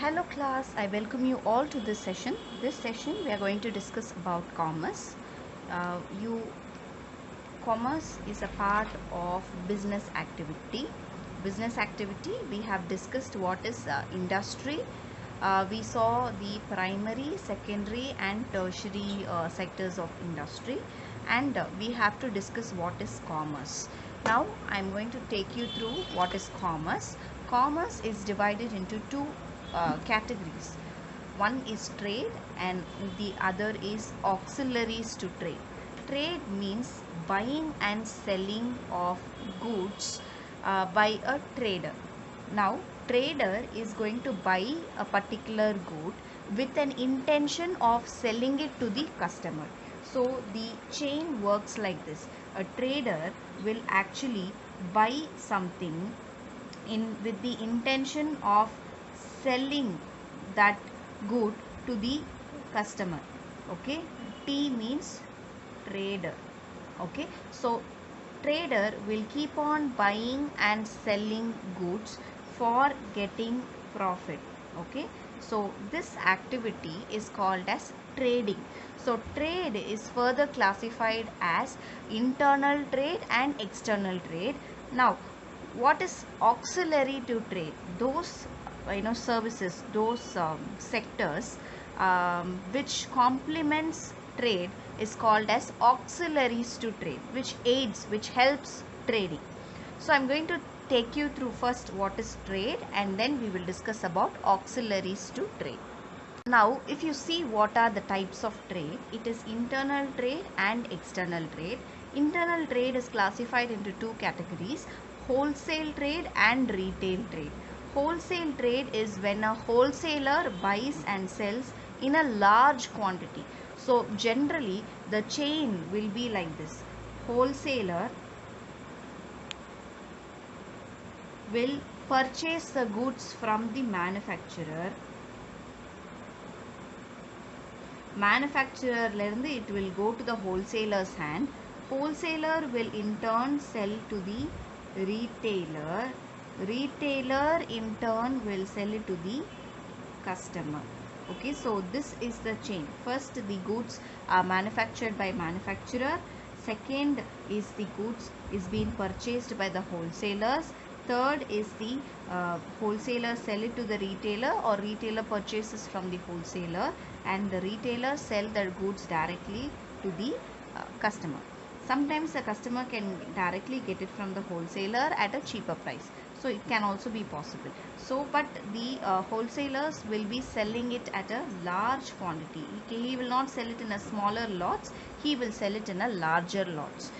Hello class, I welcome you all to this session. This session we are going to discuss about commerce. You Commerce is a part of business activity. Business activity, we have discussed what is industry. We saw the primary, secondary and tertiary sectors of industry, and we have to discuss what is commerce. Now I am going to take you through what is commerce. Commerce is divided into two categories. One is trade and the other is auxiliaries to trade. Trade means buying and selling of goods by a trader. Now, trader is going to buy a particular good with an intention of selling it to the customer. So, the chain works like this. A trader will actually buy something with the intention of selling that good to the customer. Okay, T means trader. Okay, so trader will keep on buying and selling goods for getting profit. Okay, so this activity is called as trading. So trade is further classified as internal trade and external trade. Now what is auxiliary to trade? Those services, those sectors which complements trade is called as auxiliaries to trade, which helps trading. So I'm going to take you through first what is trade, and then we will discuss about auxiliaries to trade. Now if you see what are the types of trade, it is internal trade and external trade. Internal trade is classified into two categories: wholesale trade and retail trade. Wholesale trade is when a wholesaler buys and sells in a large quantity. So generally the chain will be like this: wholesaler will purchase the goods from the manufacturer. Manufacturer it will go to the wholesaler's hand. Wholesaler will in turn sell to the retailer. Retailer in turn will sell it to the customer. Okay, so this is the chain. First, the goods are manufactured by manufacturer. Second is the goods is being purchased by the wholesalers. Third is the wholesaler sell it to the retailer, or retailer purchases from the wholesaler, and the retailer sell the goods directly to the customer. Sometimes the customer can directly get it from the wholesaler at a cheaper price. So it can also be possible. So but the wholesalers will be selling it at a large quantity. He will not sell it in a smaller lots. He will sell it in a larger lots.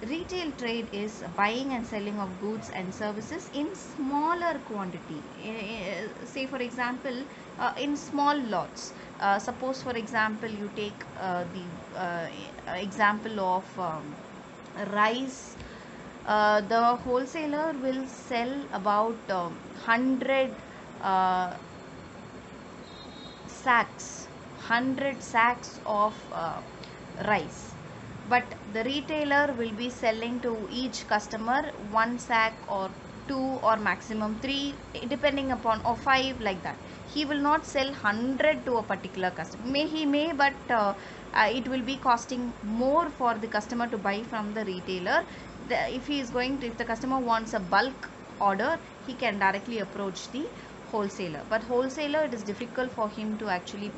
Retail trade is buying and selling of goods and services in smaller quantity. Say for example, in small lots. Suppose for example you take the example of rice. The wholesaler will sell about 100 uh, sacks of rice, but the retailer will be selling to each customer 1 sack or 2 or maximum 3, depending upon, or 5, like that. He will not sell 100 to a particular customer. He may, but it will be costing more for the customer to buy from the retailer. If the customer wants a bulk order, he can directly approach the wholesaler. But wholesaler, it is difficult for him to actually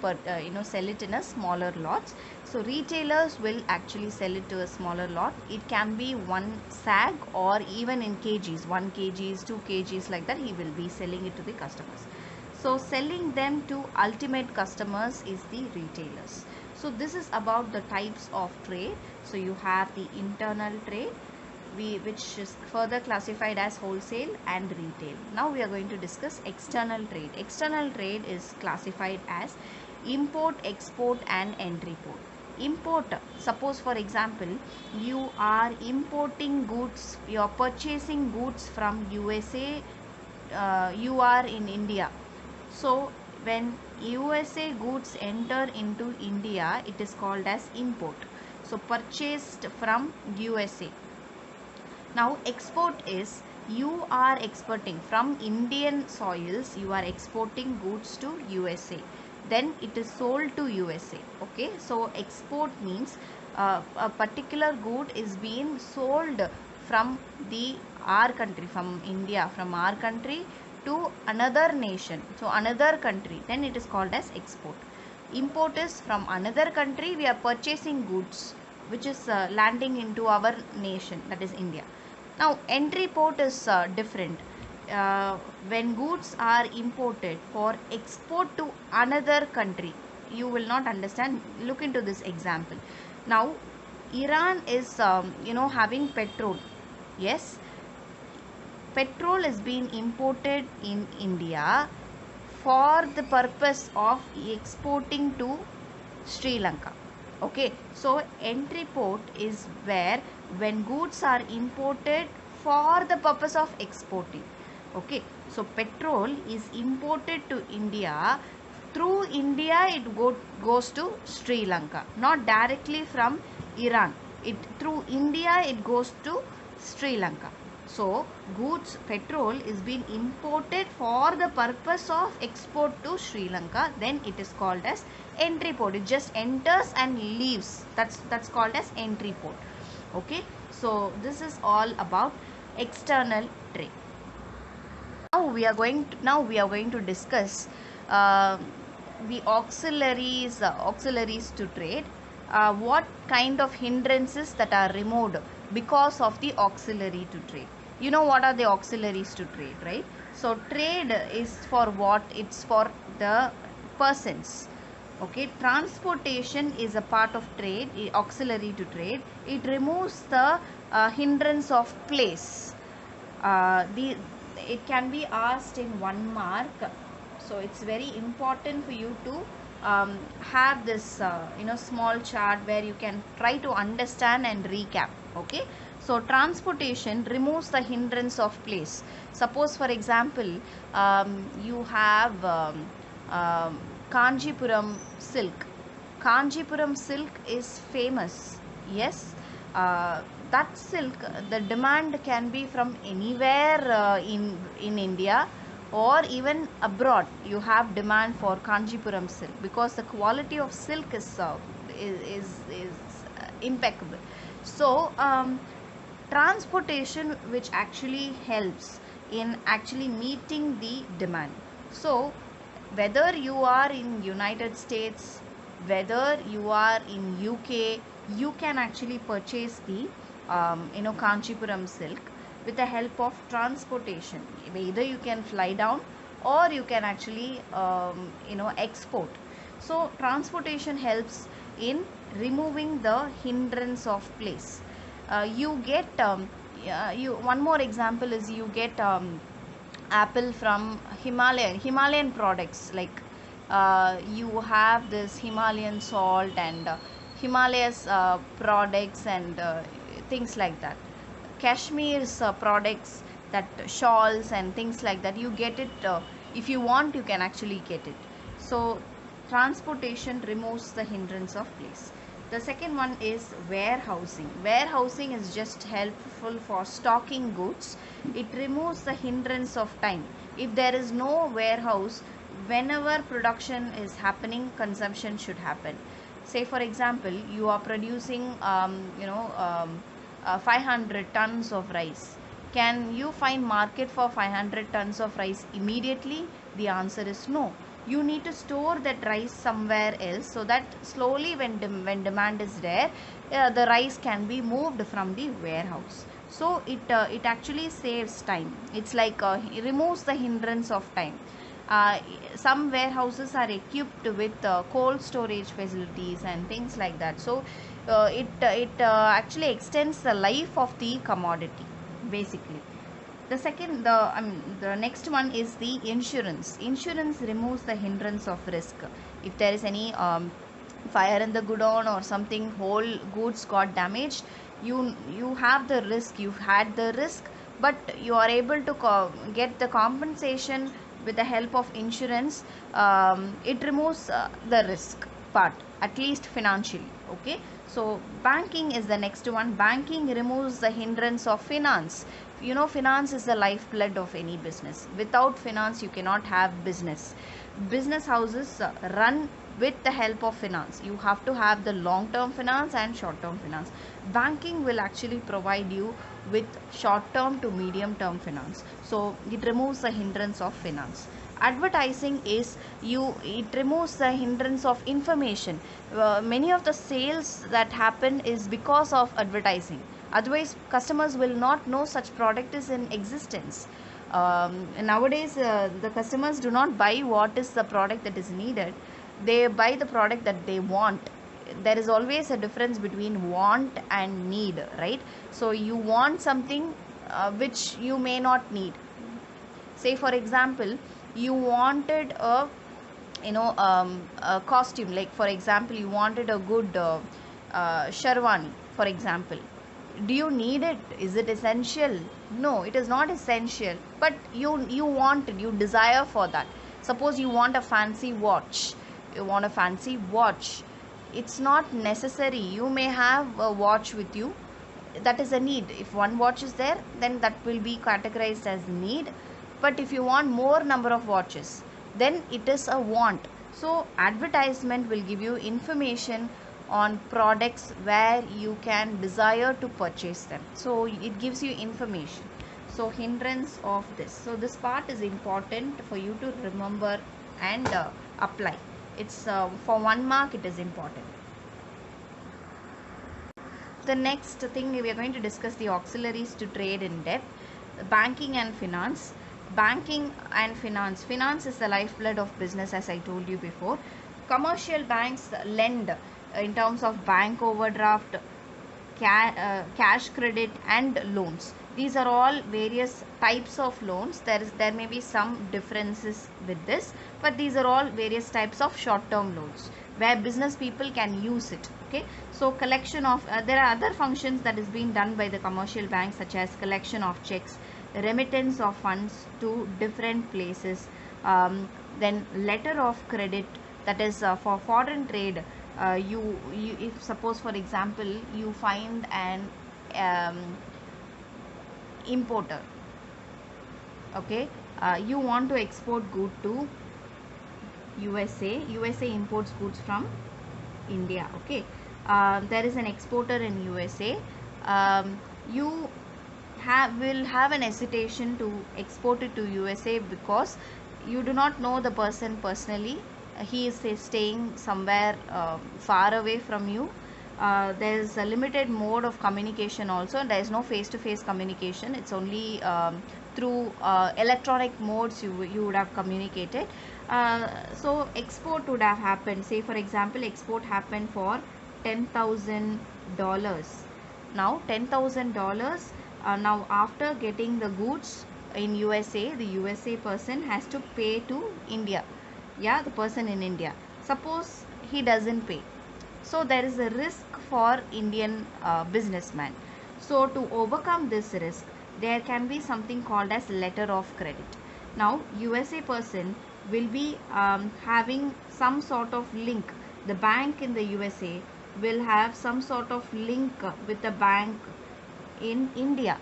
sell it in a smaller lots. So retailers will actually sell it to a smaller lot. It can be 1 sack or even in kgs, 1 kgs, 2 kgs, like that he will be selling it to the customers. So selling them to ultimate customers is the retailers. So this is about the types of trade. So you have the internal trade, which is further classified as wholesale and retail. Now we are going to discuss external trade. External trade is classified as import, export and entry port. Import, suppose for example you are importing goods, you are purchasing goods from USA, you are in India. So when USA goods enter into India, it is called as import. So purchased from USA. Now export is You are exporting from Indian soils, you are exporting goods to USA, then it is sold to USA. Okay, so export means a particular good is being sold from the our country, from India, from our country to another nation, so another country, then it is called as export. Import is from another country, we are purchasing goods which is landing into our nation, that is India. Now entry port is different. When goods are imported for export to another country, you will not understand, look into this example. Now Iran is having petrol. Yes, petrol is being imported in India for the purpose of exporting to Sri Lanka. Okay, so entry port is where when goods are imported for the purpose of exporting. Okay, so petrol is imported to India. Through India it goes to Sri Lanka, not directly from Iran. It through India it goes to Sri Lanka. So goods, petrol is being imported for the purpose of export to Sri Lanka, then it is called as entry port. It just enters and leaves. That's called as entry port. Okay, so this is all about external trade. Now we are going to discuss uh, the auxiliaries to trade. What kind of hindrances that are removed because of the auxiliary to trade? You know what are the auxiliaries to trade, right? So trade is for what? It's for the persons. Okay, transportation is a part of trade, auxiliary to trade. It removes the hindrance of place. The it can be asked in 1 mark, so it's very important for you to have this small chart where you can try to understand and recap. Okay, so transportation removes the hindrance of place. Suppose for example, you have Kanjipuram silk. Kanjipuram silk is famous. Yes, that silk, the demand can be from anywhere in India or even abroad. You have demand for Kanjipuram silk because the quality of silk is impeccable. So transportation which actually helps in actually meeting the demand. So whether you are in United States, whether you are in UK, you can actually purchase the Kanchipuram silk with the help of transportation. Either you can fly down or you can actually export. So transportation helps in removing the hindrance of place. You get you one more example is you get apple from Himalayan products, like you have this Himalayan salt and Himalayas products and things like that. Kashmir's products, that shawls and things like that, you get it. If you want, you can actually get it. So transportation removes the hindrance of place. The second one is warehousing. Warehousing is just helpful for stocking goods. It removes the hindrance of time. If there is no warehouse, whenever production is happening, consumption should happen. Say for example, you are producing 500 tons of rice. Can you find market for 500 tons of rice immediately? The answer is no. You need to store that rice somewhere else, so that slowly when demand is there, the rice can be moved from the warehouse. So it actually saves time. It's like it removes the hindrance of time. Some warehouses are equipped with cold storage facilities and things like that. So it actually extends the life of the commodity basically. The next one is the insurance removes the hindrance of risk. If there is any fire in the godown or something, whole goods got damaged, you have the risk, you had the risk, but you are able to get the compensation with the help of insurance. It removes the risk part, at least financially. Okay, So banking is the next one. Banking removes the hindrance of finance. You know, finance is the lifeblood of any business. Without finance you cannot have business. Business houses run with the help of finance. You have to have the long term finance and short term finance. Banking will actually provide you with short term to medium term finance, so it removes the hindrance of finance. Advertising is, it removes the hindrance of information. Many of the sales that happen is because of advertising, otherwise customers will not know such product is in existence. Nowadays the customers do not buy what is the product that is needed, they buy the product that they want. There is always a difference between want and need, right? So you want something which you may not need. Say for example, you wanted a costume, like for example you wanted a good sherwani for example. Do you need it? Is it essential? No, it is not essential, but you want it, you desire for that. Suppose you want a fancy watch, you want a fancy watch, it's not necessary, you may have a watch with you, that is a need. If one watch is there, then that will be categorized as need, but if you want more number of watches, then it is a want. So advertisement will give you information on products where you can desire to purchase them, so it gives you information. So hindrance of this, so this part is important for you to remember and apply. It's for 1 mark it is important. The next thing we are going to discuss the auxiliaries to trade in depth. Banking and finance. Banking and finance. Finance is the lifeblood of business, as I told you before. Commercial banks lend in terms of bank overdraft, cash credit and loans. These are all various types of loans. There may be some differences with this, but these are all various types of short term loans where business people can use it. Okay, so collection of there are other functions that is being done by the commercial banks, such as collection of checks, remittance of funds to different places, then letter of credit, that is for foreign trade. You if suppose for example you find an importer, okay, you want to export good to USA imports goods from India, okay. There is an exporter in USA. You will have an hesitation to export it to USA because you do not know the person personally. He is staying somewhere far away from you. There is a limited mode of communication also. There is no face-to-face communication. It's only through electronic modes you would have communicated. So export would have happened. Say for example, export happened for $10,000. Now $10,000. Now after getting the goods in USA, the USA person has to pay to India. Yeah, the person in India. Suppose he doesn't pay, so there is a risk for Indian businessman. So to overcome this risk, there can be something called as letter of credit. Now USA person will be having some sort of link. The bank in the USA will have some sort of link with the bank in India,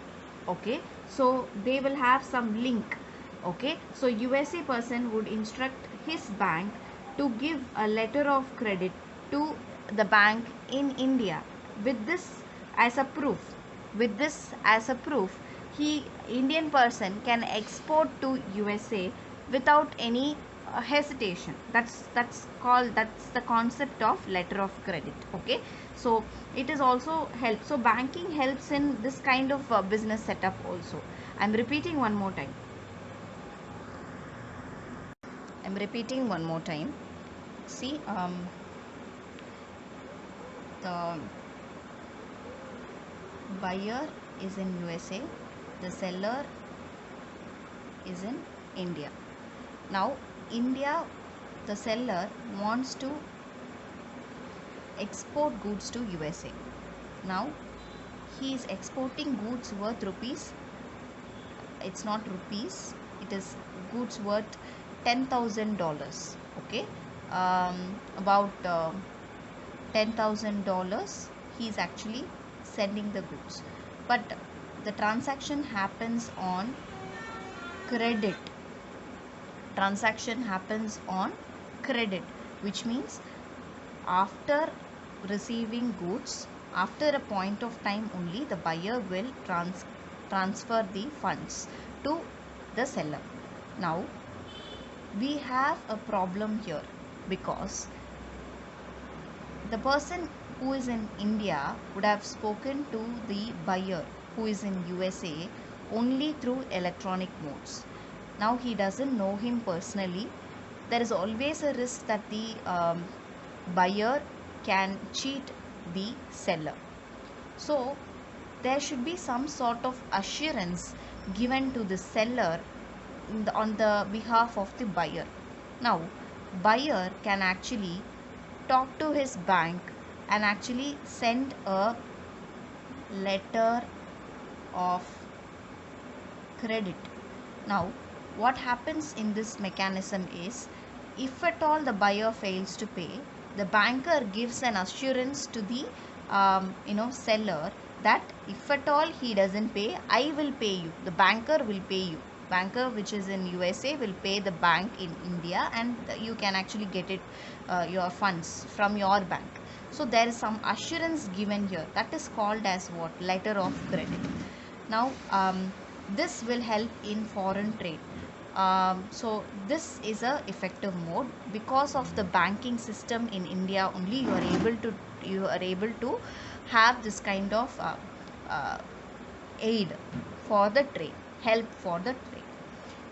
okay. So they will have some link, okay. So USA person would instruct his bank to give a letter of credit to the bank in India with this as a proof. With this as a proof, Indian person can export to USA without any hesitation. That's the concept of letter of credit, okay. So it is also help. So banking helps in this kind of business setup also. I'm repeating one more time. See, the buyer is in USA, the seller is in India. Now India, the seller wants to export goods to USA. Now he is exporting goods worth rupees, it's not rupees, it is goods worth $10,000, okay. About $10,000 he is actually sending the goods, but the transaction happens on credit. Transaction happens on credit, which means after receiving goods, after a point of time only the buyer will transfer the funds to the seller. Now we have a problem here, because the person who is in India would have spoken to the buyer who is in USA only through electronic modes. Now he doesn't know him personally. There is always a risk that the buyer can cheat the seller. So there should be some sort of assurance given to the seller on the behalf of the buyer. Now buyer can actually talk to his bank and actually send a letter of credit. Now what happens in this mechanism is, if at all the buyer fails to pay, the banker gives an assurance to the seller that if at all he doesn't pay, I will pay you. The banker will pay you. Banker which is in USA will pay the bank in India, and you can actually get it your funds from your bank. So there is some assurance given here. That is called as what? Letter of credit. Now this will help in foreign trade. So this is a effective mode. Because of the banking system in India only, you are able to have this kind of aid for the trade, help for the trade.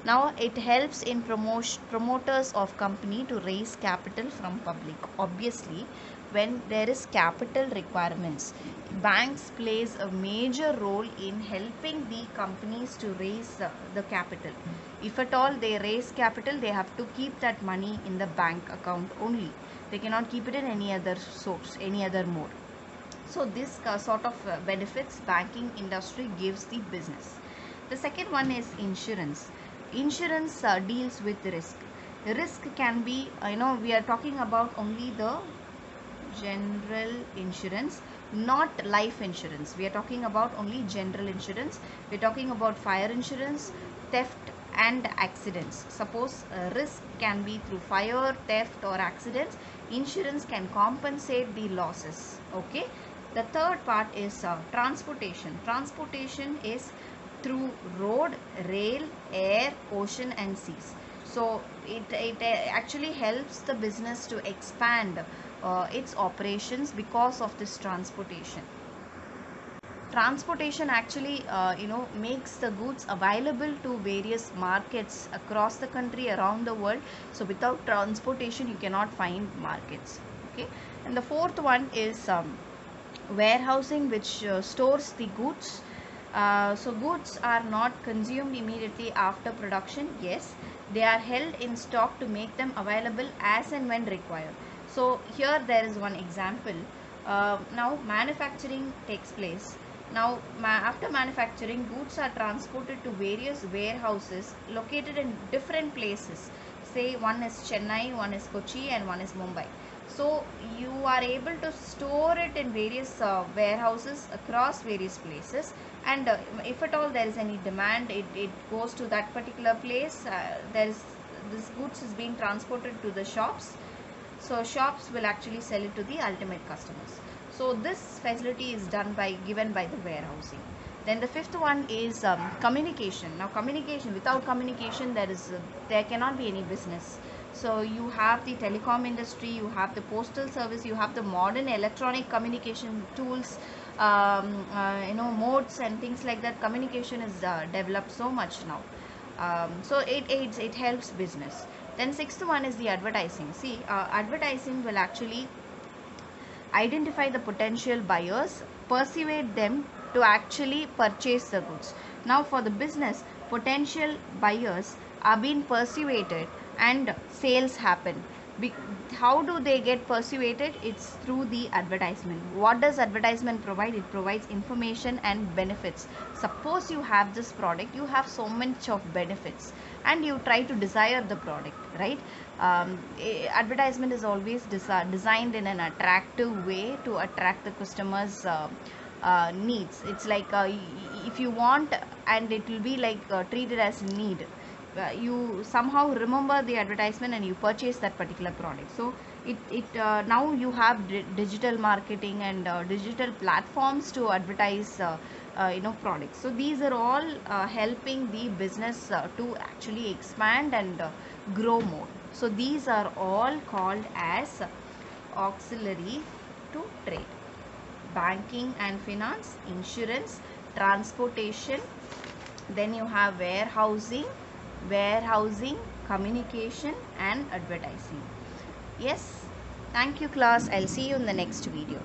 Now it helps in promoters of company to raise capital from public. Obviously, when there is capital requirements, banks plays a major role in helping the companies to raise the capital. If at all they raise capital, they have to keep that money in the bank account only. They cannot keep it in any other source, any other mode. So this sort of benefits banking industry gives the business. The second one is insurance. Insurance deals with risk. Risk can be, we are talking about only the general insurance, not life insurance. We are talking about only general insurance. We are talking about fire insurance, theft and accidents. Suppose risk can be through fire, theft or accidents. Insurance can compensate the losses. Okay. The third part is transportation. Transportation is through road, rail, air, ocean and seas. So it actually helps the business to expand its operations because of this transportation. Transportation actually makes the goods available to various markets across the country, around the world. So without transportation you cannot find markets. Okay. And the fourth one is warehousing, which stores the goods. So goods are not consumed immediately after production. Yes, they are held in stock to make them available as and when required. So here there is one example. Now manufacturing takes place. Now after manufacturing, goods are transported to various warehouses located in different places. Say one is Chennai, one is Kochi and one is Mumbai. So you are able to store it in various warehouses across various places, and if at all there is any demand, it goes to that particular place. This goods is being transported to the shops. So shops will actually sell it to the ultimate customers. So this facility is given by the warehousing. Then the fifth one is communication. Now communication, without communication there cannot be any business. So you have the telecom industry, you have the postal service, you have the modern electronic communication tools, modes and things like that. Communication is developed so much now. So it helps business. Then sixth one is the advertising. See, advertising will actually identify the potential buyers, persuade them to actually purchase the goods. Now for the business, potential buyers are being persuaded and sales happen. Be- how do they get persuaded? It's through the advertisement. What does advertisement provide? It provides information and benefits. Suppose you have this product, you have so much of benefits, and you try to desire the product, right? Advertisement is always designed in an attractive way to attract the customers needs. It's like if you want, and it will be like treated as need. You somehow remember the advertisement and you purchase that particular product. So now you have digital marketing and digital platforms to advertise products. So these are all helping the business to actually expand and grow more. So these are all called as auxiliary to trade: banking and finance, insurance, transportation, then you have warehousing, communication and advertising. Yes, thank you class. I'll see you in the next video.